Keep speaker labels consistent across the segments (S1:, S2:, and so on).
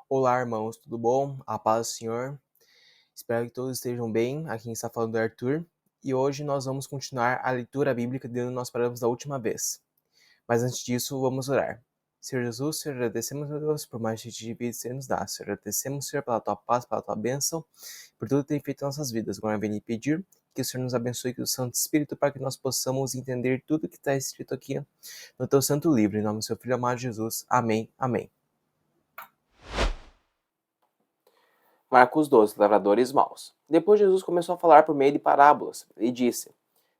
S1: Olá, irmãos, tudo bom? A paz do Senhor. Espero que todos estejam bem. Aqui quem está falando é Arthur. E hoje nós vamos continuar a leitura bíblica de onde nós paramos da última vez. Mas antes disso, vamos orar. Senhor Jesus, Senhor, agradecemos a Deus por mais gente de vida que você nos dá. Senhor, agradecemos, Senhor, pela tua paz, pela tua bênção, por tudo que tem feito em nossas vidas. Agora vem pedir que o Senhor nos abençoe com o Santo Espírito para que nós possamos entender tudo que está escrito aqui no teu santo livro. Em nome do seu Filho amado Jesus. Amém. Amém.
S2: Marcos 12, lavradores maus. Depois Jesus começou a falar por meio de parábolas. Ele disse: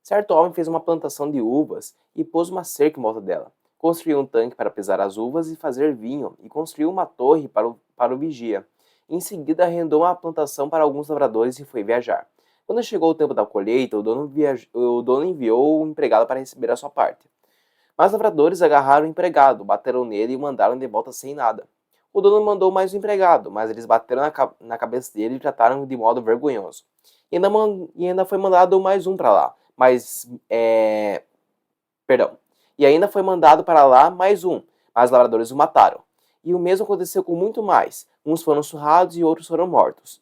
S2: Certo homem fez uma plantação de uvas e pôs uma cerca em volta dela. Construiu um tanque para pesar as uvas e fazer vinho, e construiu uma torre para o vigia. Em seguida, arrendou a plantação para alguns lavradores e foi viajar. Quando chegou o tempo da colheita, o dono enviou um empregado para receber a sua parte. Mas os lavradores agarraram o empregado, bateram nele e o mandaram de volta sem nada. O dono mandou mais um empregado, mas eles bateram na cabeça dele e trataram de modo vergonhoso. E ainda foi mandado mais um para lá, Perdão. E ainda foi mandado para lá mais um, mas os lavradores o mataram. E o mesmo aconteceu com muito mais. Uns foram surrados e outros foram mortos.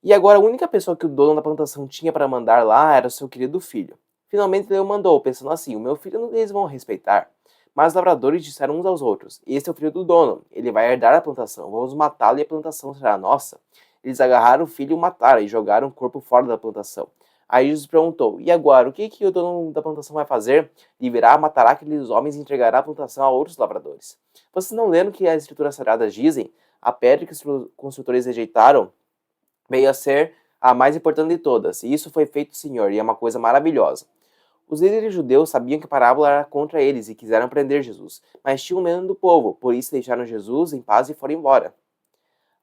S2: E agora a única pessoa que o dono da plantação tinha para mandar lá era o seu querido filho. Finalmente ele o mandou, pensando assim: o meu filho eles vão respeitar. Mas os lavradores disseram uns aos outros: Este é o filho do dono, ele vai herdar a plantação, vamos matá-lo e a plantação será nossa. Eles agarraram o filho e o mataram e jogaram o corpo fora da plantação. Aí Jesus perguntou: E agora, o que o dono da plantação vai fazer? Ele virá, matará aqueles homens e entregará a plantação a outros lavradores. Vocês não leram que as escrituras sagradas dizem: A pedra que os construtores rejeitaram veio a ser a mais importante de todas, e isso foi feito, Senhor, e é uma coisa maravilhosa. Os líderes judeus sabiam que a parábola era contra eles e quiseram prender Jesus, mas tinham medo do povo, por isso deixaram Jesus em paz e foram embora.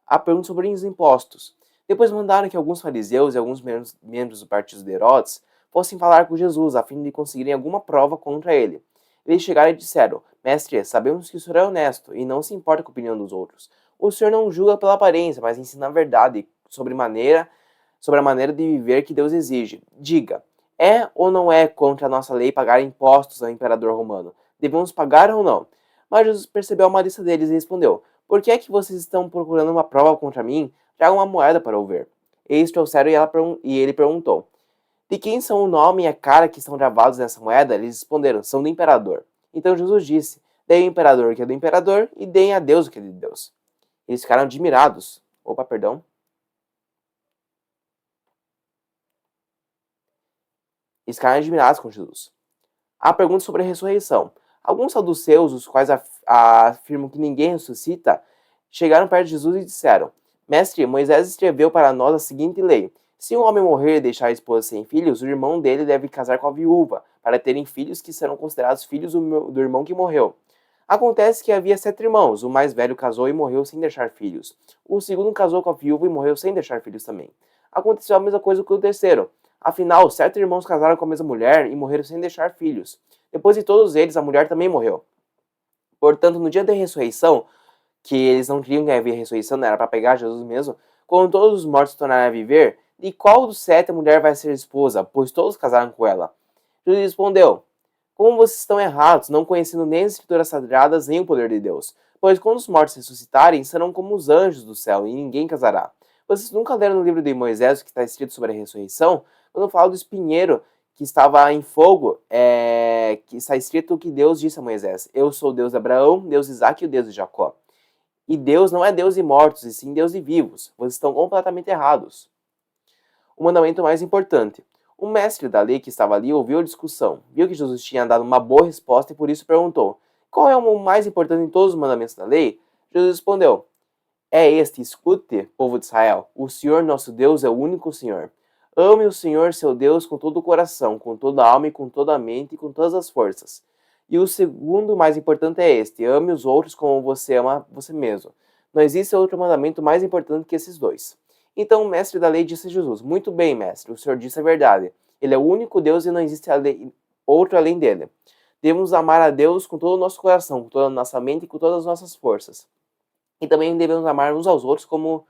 S2: A pergunta sobre os impostos. Depois mandaram que alguns fariseus e alguns membros do partido de Herodes fossem falar com Jesus, a fim de conseguirem alguma prova contra ele. Eles chegaram e disseram: Mestre, sabemos que o senhor é honesto e não se importa com a opinião dos outros. O senhor não julga pela aparência, mas ensina a verdade sobre a maneira de viver que Deus exige. Diga, é ou não é contra a nossa lei pagar impostos ao imperador romano? Devemos pagar ou não? Mas Jesus percebeu a malícia deles e respondeu: Por que é que vocês estão procurando uma prova contra mim? Traga uma moeda para eu ver. Eles trouxeram e ele perguntou: De quem são o nome e a cara que estão gravados nessa moeda? Eles responderam: São do imperador. Então Jesus disse: Deem ao imperador o que é do imperador e deem a Deus o que é de Deus. Eles ficaram admirados. Eles ficaram admirados com Jesus. A pergunta sobre a ressurreição. Alguns saduceus, os quais afirmam que ninguém ressuscita, chegaram perto de Jesus e disseram: Mestre, Moisés escreveu para nós a seguinte lei: se um homem morrer e deixar a esposa sem filhos, o irmão dele deve casar com a viúva, para terem filhos que serão considerados filhos do irmão que morreu. Acontece que havia 7 irmãos. O mais velho casou e morreu sem deixar filhos. O segundo casou com a viúva e morreu sem deixar filhos também. Aconteceu a mesma coisa com o terceiro. Afinal, 7 irmãos casaram com a mesma mulher e morreram sem deixar filhos. Depois de todos eles, a mulher também morreu. Portanto, no dia da ressurreição, que eles não queriam que havia ressurreição, não era para pegar Jesus mesmo, quando todos os mortos se tornarem a viver, de qual dos 7 a mulher vai ser esposa, pois todos casaram com ela? Jesus respondeu: Como vocês estão errados, não conhecendo nem as escrituras sagradas, nem o poder de Deus. Pois quando os mortos ressuscitarem, serão como os anjos do céu, e ninguém casará. Vocês nunca leram no livro de Moisés o que está escrito sobre a ressurreição? Quando fala do espinheiro que estava em fogo, que está escrito que Deus disse a Moisés: Eu sou o Deus de Abraão, Deus de Isaac e o Deus de Jacó. E Deus não é Deus de mortos, e sim Deus de vivos. Vocês estão completamente errados. O mandamento mais importante. O mestre da lei que estava ali ouviu a discussão, viu que Jesus tinha dado uma boa resposta e por isso perguntou: Qual é o mais importante em todos os mandamentos da lei? Jesus respondeu: É este, escute, povo de Israel, o Senhor nosso Deus é o único Senhor. Ame o Senhor seu Deus com todo o coração, com toda a alma e com toda a mente e com todas as forças. E o segundo mais importante é este: ame os outros como você ama você mesmo. Não existe outro mandamento mais importante que esses dois. Então o mestre da lei disse a Jesus: Muito bem, mestre, o senhor disse a verdade. Ele é o único Deus e não existe outro além dele. Devemos amar a Deus com todo o nosso coração, com toda a nossa mente e com todas as nossas forças. E também devemos amar uns aos outros como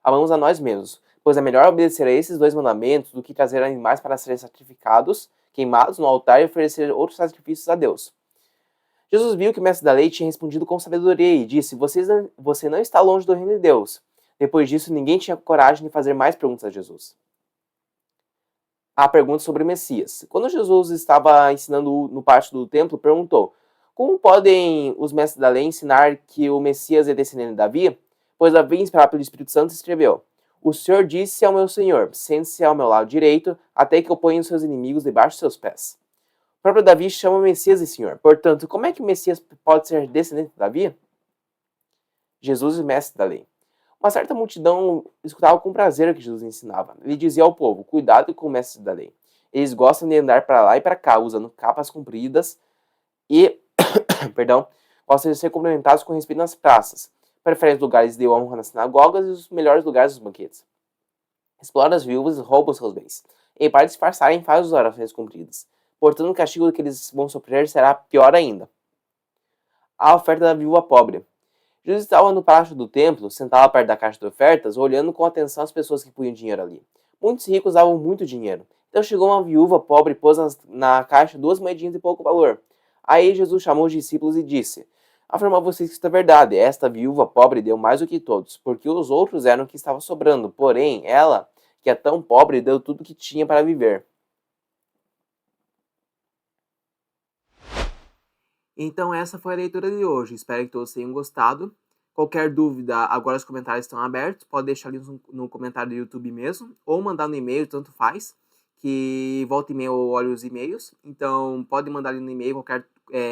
S2: amamos a nós mesmos, pois é melhor obedecer a esses 2 mandamentos do que trazer animais para serem sacrificados, queimados no altar e oferecer outros sacrifícios a Deus. Jesus viu que o mestre da lei tinha respondido com sabedoria e disse: Você não está longe do reino de Deus. Depois disso, ninguém tinha coragem de fazer mais perguntas a Jesus. A pergunta sobre o Messias. Quando Jesus estava ensinando no pátio do templo, perguntou: Como podem os mestres da lei ensinar que o Messias é descendente de Davi? Pois Davi, inspirado pelo Espírito Santo, escreveu: O Senhor disse ao meu Senhor: Sente-se ao meu lado direito, até que eu ponha os seus inimigos debaixo de seus pés. O próprio Davi chama o Messias de Senhor. Portanto, como é que o Messias pode ser descendente de Davi? Jesus, o mestre da lei. Uma certa multidão escutava com prazer o que Jesus ensinava. Ele dizia ao povo: Cuidado com o mestre da lei. Eles gostam de andar para lá e para cá, usando capas compridas e, perdão, gostam de ser cumprimentados com respeito nas praças. Preferem os lugares de honra nas sinagogas e os melhores lugares dos banquetes. Exploram as viúvas e roubam seus bens. E para disfarçarem, fazem as orações cumpridas. Portanto, o castigo que eles vão sofrer será pior ainda. A oferta da viúva pobre. Jesus estava no pátio do templo, sentado perto da caixa de ofertas, olhando com atenção as pessoas que punham dinheiro ali. Muitos ricos davam muito dinheiro. Então chegou uma viúva pobre e pôs na caixa 2 moedinhas de pouco valor. Aí Jesus chamou os discípulos e disse: Afirmo a vocês que isto é verdade. Esta viúva pobre deu mais do que todos, porque os outros eram o que estava sobrando. Porém, ela, que é tão pobre, deu tudo o que tinha para viver. Então essa foi a leitura de hoje. Espero que todos tenham gostado. Qualquer dúvida, agora os comentários estão abertos. Pode deixar ali no comentário do YouTube mesmo, ou mandar no e-mail, tanto faz. Que volta e meia eu olho os e-mails. Então pode mandar ali no e-mail qualquer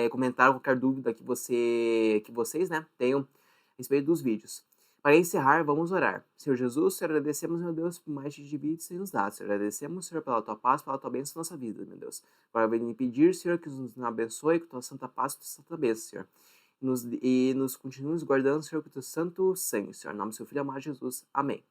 S2: comentário, qualquer dúvida que vocês tenham a respeito dos vídeos. Para encerrar, vamos orar. Senhor Jesus, Senhor, agradecemos, meu Deus, por mais de vida que você nos dá. Senhor, agradecemos, Senhor, pela tua paz, pela tua bênção na nossa vida, meu Deus. Agora vem me pedir, Senhor, que nos abençoe com tua santa paz e tua santa bênção, Senhor. E nos continue nos guardando, Senhor, com teu santo sangue, Senhor. Em nome do seu Filho amado Jesus. Amém.